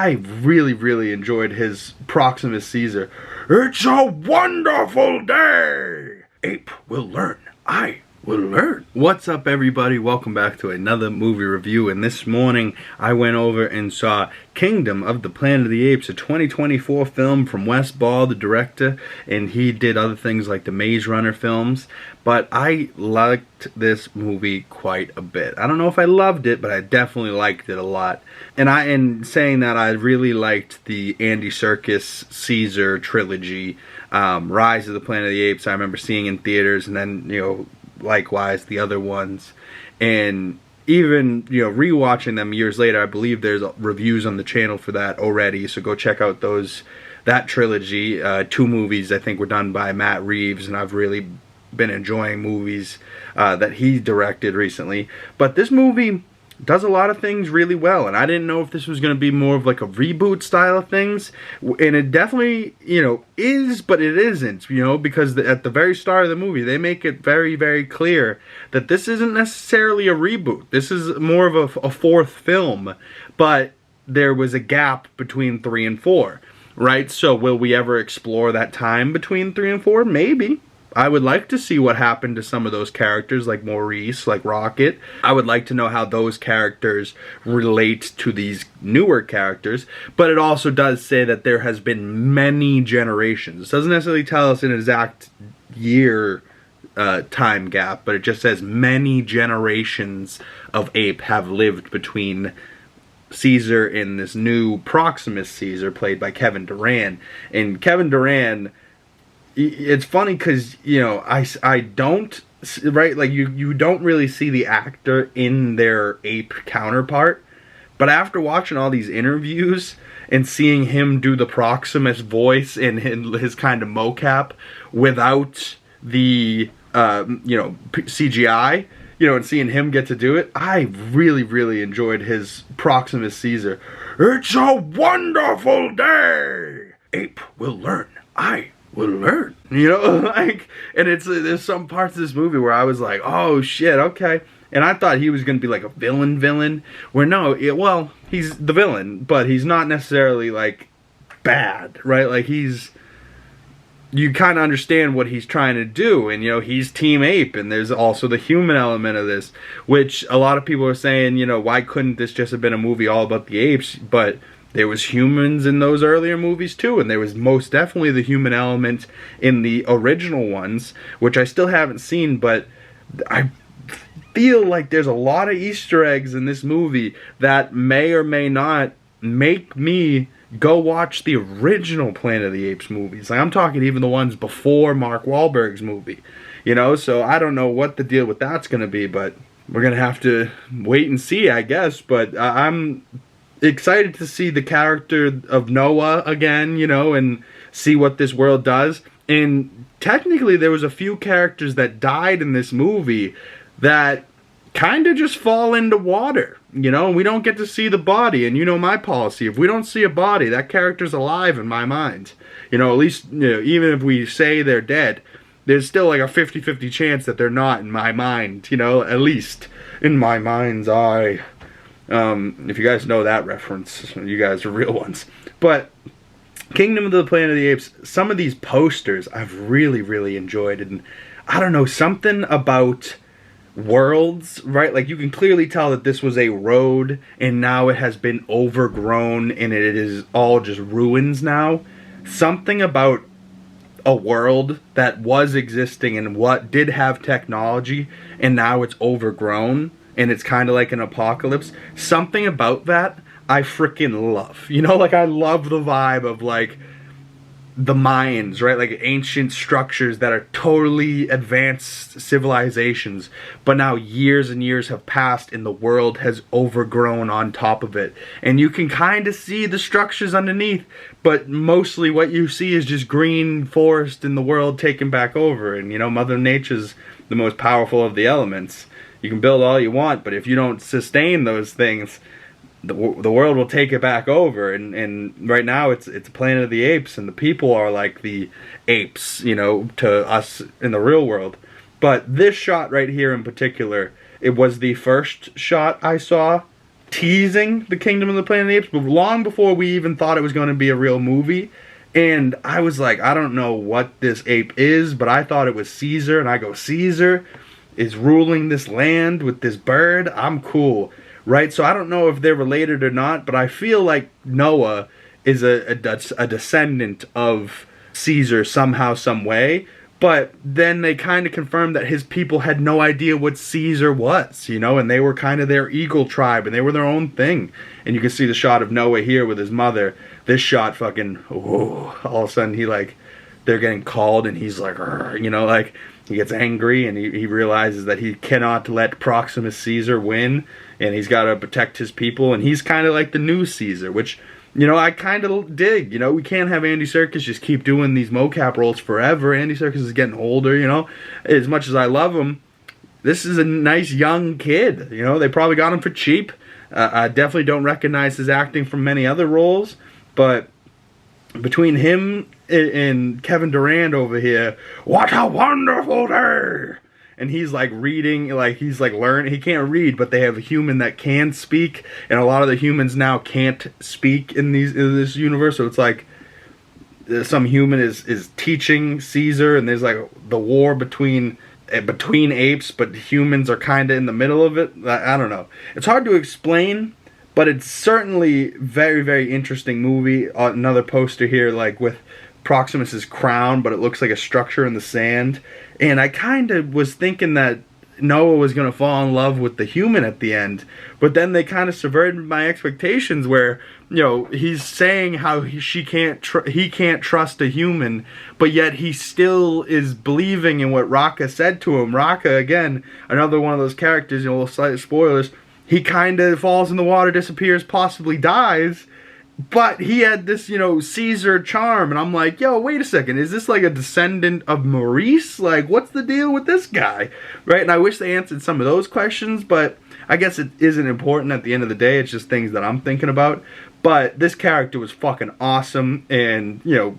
I really enjoyed his Proximus Caesar. It's a wonderful day. Ape will learn. I will learn. What's up, everybody? Welcome back to another movie review. And this morning I went over and saw Kingdom of the Planet of the Apes, a 2024 film from Wes Ball, the director, and he did other things like the Maze Runner films. But I liked this movie quite a bit. I don't know if I loved it, but I definitely liked it a lot. And in saying that, I really liked the Andy Serkis Caesar trilogy, Rise of the Planet of the Apes. I remember seeing in theaters, and then, you know, likewise the other ones. And even, you know, rewatching them years later, I believe there's reviews on the channel for that already, so go check out that trilogy. 2 movies I think were done by Matt Reeves, and I've really been enjoying movies that he directed recently. But this movie does a lot of things really well, and I didn't know if this was going to be more of like a reboot style of things, and it definitely, you know, is, but it isn't, you know, because at the very start of the movie they make it very clear that this isn't necessarily a reboot. This is more of a 4th film, but there was a gap between 3 and 4, right? So will we ever explore that time between 3 and 4? Maybe. I would like to see what happened to some of those characters, like Maurice, like Rocket. I would like to know how those characters relate to these newer characters. But it also does say that there has been many generations. It doesn't necessarily tell us an exact year time gap, but it just says many generations of ape have lived between Caesar and this new Proximus Caesar, played by Kevin Durand. And Kevin Durand, it's funny because, you know, I don't, right, like you don't really see the actor in their ape counterpart, but after watching all these interviews and seeing him do the Proximus voice in his kind of mocap without the you know, CGI, you know, and seeing him get to do it, I really enjoyed his Proximus Caesar. It's a wonderful day. Ape will learn. I will learn, you know, like, and there's some parts of this movie where I was like, oh shit, okay, and I thought he was gonna be like a villain, where no, well, he's the villain, but he's not necessarily like bad, right? Like you kind of understand what he's trying to do, and, you know, he's Team Ape, and there's also the human element of this, which a lot of people are saying, you know, why couldn't this just have been a movie all about the apes? But there was humans in those earlier movies too, and there was most definitely the human element in the original ones, which I still haven't seen, but I feel like there's a lot of Easter eggs in this movie that may or may not make me go watch the original Planet of the Apes movies. Like, I'm talking even the ones before Mark Wahlberg's movie, you know, so I don't know what the deal with that's going to be, but we're going to have to wait and see, I guess. But I'm excited to see the character of Noah again, you know, and see what this world does. And technically there was a few characters that died in this movie that kind of just fall into water, you know, and we don't get to see the body. And you know my policy, if we don't see a body, that character's alive in my mind. You know, at least, you know, even if we say they're dead, there's still like a 50-50 chance that they're not in my mind, you know, at least in my mind's eye. If you guys know that reference, you guys are real ones. But Kingdom of the Planet of the Apes, some of these posters I've really enjoyed, and I don't know, something about worlds, right? Like, you can clearly tell that this was a road and now it has been overgrown and it is all just ruins now. Something about a world that was existing and what did have technology and now it's overgrown and it's kind of like an apocalypse. Something about that I freaking love. You know, like, I love the vibe of, like, the Mayans, right? Like, ancient structures that are totally advanced civilizations, but now years and years have passed and the world has overgrown on top of it. And you can kind of see the structures underneath, but mostly what you see is just green forest and the world taken back over. And, you know, Mother Nature's the most powerful of the elements. You can build all you want, but if you don't sustain those things, the world will take it back over. And right now it's Planet of the Apes, and the people are like the apes, you know, to us in the real world. But this shot right here in particular, it was the first shot I saw teasing the Kingdom of the Planet of the Apes, but long before we even thought it was going to be a real movie. And I was like, I don't know what this ape is, but I thought it was Caesar, and I go, Caesar is ruling this land with this bird. I'm cool, right? So I don't know if they're related or not, but I feel like Noah is a descendant of Caesar somehow, some way. But then they kind of confirmed that his people had no idea what Caesar was, you know, and they were kind of their eagle tribe, and they were their own thing. And you can see the shot of Noah here with his mother. This shot fucking, whoa, all of a sudden they're getting called, and he's like, you know, like, he gets angry, and he realizes that he cannot let Proximus Caesar win, and he's got to protect his people, and he's kind of like the new Caesar, which, you know, I kind of dig. You know, we can't have Andy Serkis just keep doing these mocap roles forever. Andy Serkis is getting older, you know. As much as I love him, this is a nice young kid. You know, they probably got him for cheap. I definitely don't recognize his acting from many other roles. But between him and Kevin Durant over here, what a wonderful day! And he's like reading, like he's like learning. He can't read, but they have a human that can speak, and a lot of the humans now can't speak in this universe. So it's like some human is teaching Caesar, and there's like the war between apes, but humans are kind of in the middle of it. I don't know. It's hard to explain, but it's certainly very, very interesting movie. Another poster here, like with Proximus's crown, but it looks like a structure in the sand. And I kind of was thinking that Noah was going to fall in love with the human at the end, but then they kind of subverted my expectations where, you know, he's saying how he can't trust a human, but yet he still is believing in what Raka said to him. Raka, again, another one of those characters, you know, slight spoilers, he kind of falls in the water, disappears, possibly dies. But he had this, you know, Caesar charm, and I'm like, yo, wait a second, is this like a descendant of Maurice? Like, what's the deal with this guy? Right? And I wish they answered some of those questions, but I guess it isn't important at the end of the day. It's just things that I'm thinking about. But this character was fucking awesome, and, you know,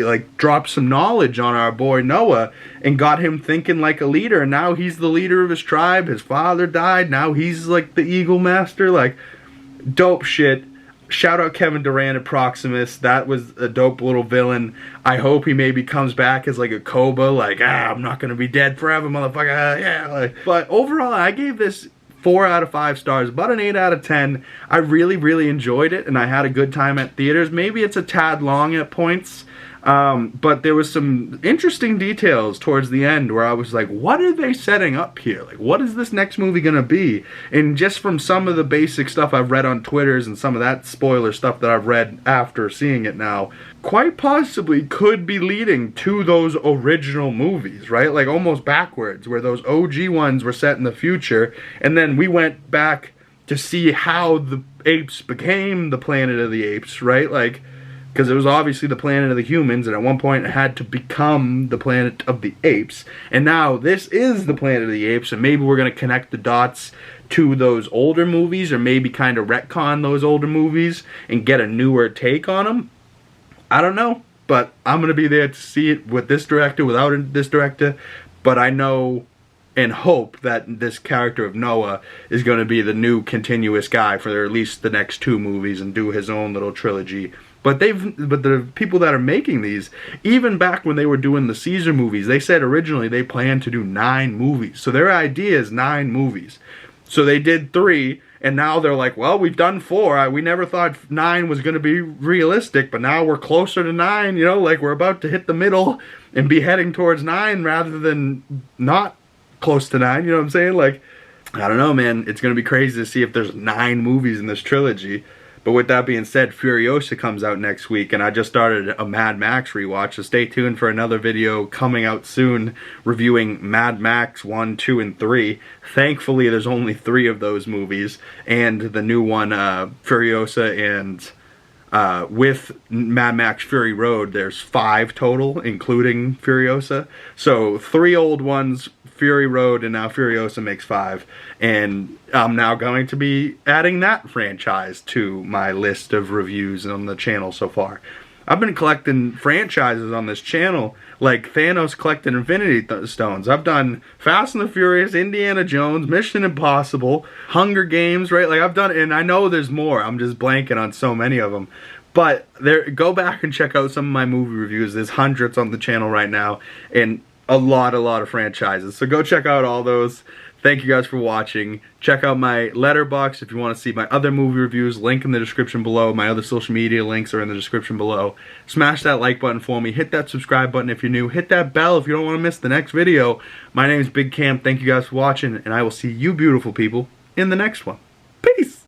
like, dropped some knowledge on our boy Noah, and got him thinking like a leader, and now he's the leader of his tribe. His father died, now he's like the Eagle Master. Like, dope shit. Shout out Kevin Durant at Proximus. That was a dope little villain. I hope he maybe comes back as like a Koba, like, I'm not gonna be dead forever, motherfucker. Yeah. Like, but overall, I gave this 4 out of 5 stars, about an 8 out of 10. I really, really enjoyed it, and I had a good time at theaters. Maybe it's a tad long at points, but there was some interesting details towards the end where I was like, what are they setting up here? Like, what is this next movie gonna be? And just from some of the basic stuff I've read on Twitters and some of that spoiler stuff that I've read after seeing it now, quite possibly could be leading to those original movies, right? Like almost backwards, where those OG ones were set in the future, and then we went back to see how the apes became the Planet of the Apes, right? Like, because it was obviously the planet of the humans, and at one point it had to become the planet of the apes. And now this is the Planet of the Apes, and maybe we're going to connect the dots to those older movies, or maybe kind of retcon those older movies and get a newer take on them. I don't know, but I'm going to be there to see it with this director, without this director. But I know and hope that this character of Noah is going to be the new continuous guy for at least the next 2 movies and do his own little trilogy. But the people that are making these, even back when they were doing the Caesar movies, they said originally they planned to do 9 movies. So their idea is 9 movies. So they did 3, and now they're like, well, we've done 4. We never thought 9 was going to be realistic, but now we're closer to 9, you know, like we're about to hit the middle and be heading towards 9 rather than not close to 9, you know what I'm saying? Like, I don't know, man. It's going to be crazy to see if there's 9 movies in this trilogy. But with that being said, Furiosa comes out next week, and I just started a Mad Max rewatch, so stay tuned for another video coming out soon reviewing Mad Max 1, 2, and 3. Thankfully, there's only 3 of those movies, and the new one, Furiosa, and with Mad Max Fury Road, there's 5 total, including Furiosa. So 3 old ones, Fury Road, and now Furiosa makes 5. And I'm now going to be adding that franchise to my list of reviews on the channel so far. I've been collecting franchises on this channel, like Thanos collecting Infinity Stones. I've done Fast and the Furious, Indiana Jones, Mission Impossible, Hunger Games, right? Like I've done, and I know there's more. I'm just blanking on so many of them. But go back and check out some of my movie reviews. There's hundreds on the channel right now, and a lot of franchises. So go check out all those. Thank you guys for watching. Check out my Letterboxd if you want to see my other movie reviews. Link in the description below. My other social media links are in the description below. Smash that like button for me. Hit that subscribe button if you're new. Hit that bell if you don't want to miss the next video. My name is Big Cam. Thank you guys for watching, and I will see you beautiful people in the next one.